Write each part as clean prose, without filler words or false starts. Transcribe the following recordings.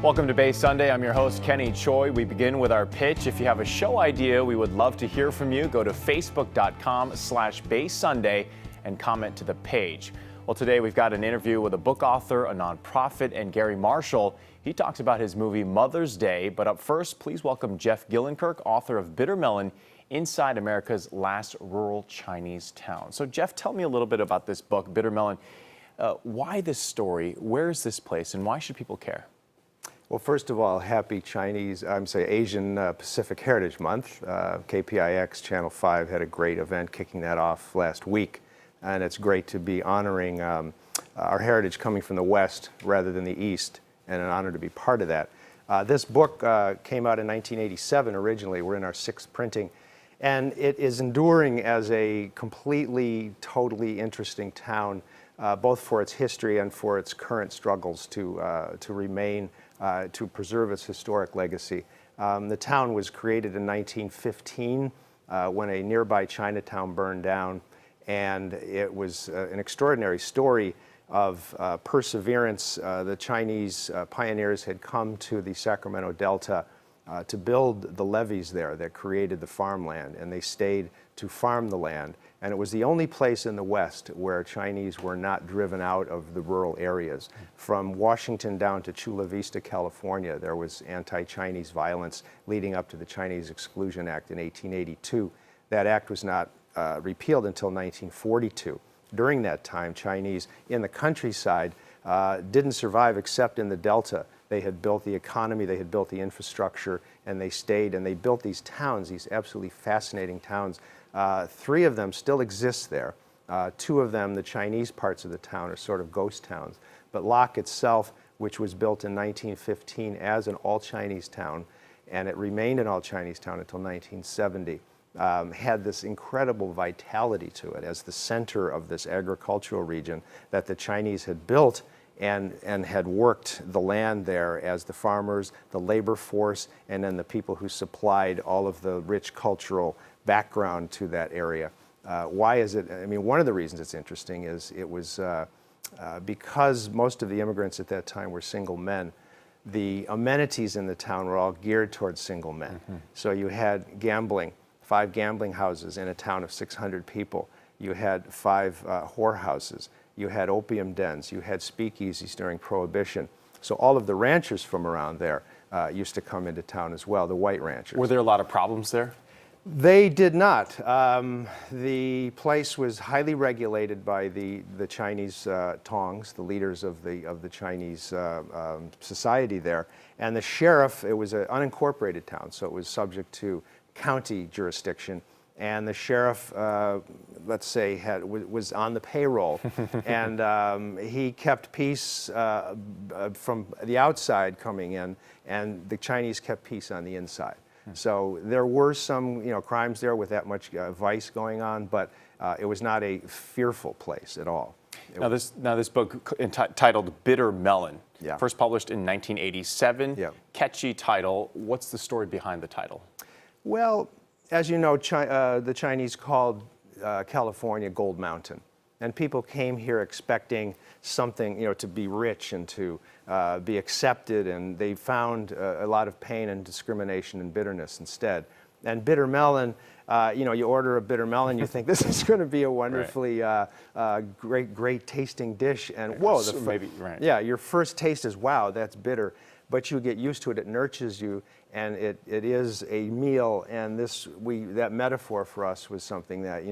Welcome to Bay Sunday. I'm your host, Kenny Choi. We begin with our pitch. If you have a show idea, we would love to hear from you. Go to facebook.com/Bay Sunday and comment to the page. Well, today we've got an interview with a book author, a nonprofit, and Gary Marshall. He talks about his movie Mother's Day. But up first, please welcome Jeff Gillenkirk, author of Bitter Melon, Inside America's Last Rural Chinese Town. So Jeff, tell me a little bit about this book, Bitter Melon. Why this story? Where is this place? And why should people care? Well, first of all, happy Asian Pacific Heritage Month. KPIX Channel 5 had a great event kicking that off last week. And it's great to be honoring our heritage coming from the West rather than the East, and an honor to be part of that. This book came out in 1987 originally. We're in our 6th printing. And it is enduring as a completely, totally interesting town, both for its history and for its current struggles to remain, to preserve its historic legacy. The town was created in 1915 when a nearby Chinatown burned down, and it was an extraordinary story of perseverance. The Chinese pioneers had come to the Sacramento Delta to build the levees there that created the farmland, and they stayed to farm the land. And it was the only place in the West where Chinese were not driven out of the rural areas. From Washington down to Chula Vista, California, there was anti-Chinese violence leading up to the Chinese Exclusion Act in 1882. That act was not repealed until 1942. During that time, Chinese in the countryside didn't survive except in the Delta. They had built the economy, they had built the infrastructure, and they stayed, and they built these towns, these absolutely fascinating towns. 3 of them still exist there. 2 of them, the Chinese parts of the town, are sort of ghost towns. But Locke itself, which was built in 1915 as an all-Chinese town, and it remained an all-Chinese town until 1970, had this incredible vitality to it as the center of this agricultural region that the Chinese had built and had worked the land there as the farmers, the labor force, and then the people who supplied all of the rich cultural background to that area. Why is it? I mean, one of the reasons it's interesting is it was because most of the immigrants at that time were single men. The amenities in the town were all geared towards single men. Mm-hmm. So you had gambling, 5 gambling houses in a town of 600 people. You had 5 whorehouses. You had opium dens. You had speakeasies during Prohibition. So all of the ranchers from around there used to come into town as well, the white ranchers. Were there a lot of problems there? They did not. The place was highly regulated by the Chinese Tongs, the leaders of the Chinese society there. And the sheriff, it was an unincorporated town, so it was subject to county jurisdiction. And the sheriff, let's say, was on the payroll, and he kept peace from the outside coming in, and the Chinese kept peace on the inside. So there were some, crimes there with that much vice going on, but it was not a fearful place at all. Now this book titled Bitter Melon, yeah. First published in 1987. Yeah. Catchy title. What's the story behind the title? Well, as you know, the Chinese called California Gold Mountain, and people came here expecting something, to be rich and to be accepted, and they found a lot of pain and discrimination and bitterness instead. And bitter melon, you order a bitter melon, you think this is going to be a wonderfully great tasting dish, and whoa, yeah, your first taste is wow, that's bitter. But you get used to it, it nurtures you, and it is a meal. And that metaphor for us was something that,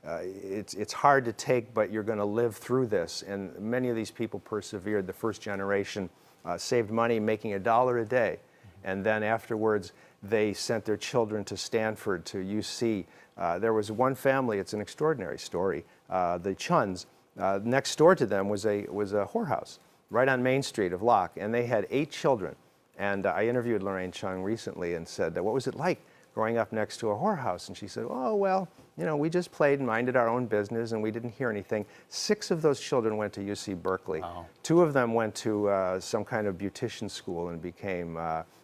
it's hard to take, but you're going to live through this. And many of these people persevered. The first generation saved money making $1 a day. And then afterwards, they sent their children to Stanford, to UC. There was one family, it's an extraordinary story, the Chuns. Next door to them was a whorehouse right on Main Street of Locke, and they had 8 children. And I interviewed Lorraine Chung recently and said, what was it like growing up next to a whorehouse? And she said, oh, well, we just played and minded our own business, and we didn't hear anything. 6 of those children went to UC Berkeley. Wow. 2 of them went to some kind of beautician school and became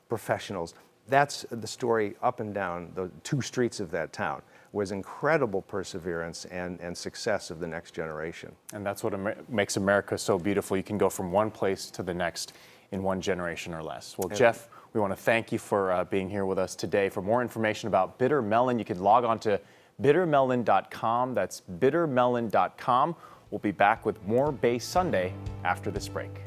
professionals. That's the story up and down the 2 streets of that town. Was incredible perseverance and success of the next generation. And that's what makes America so beautiful. You can go from one place to the next in one generation or less. Well, Jeff, we want to thank you for being here with us today. For more information about bitter melon, you can log on to bittermelon.com. That's bittermelon.com. We'll be back with more Bay Sunday after this break.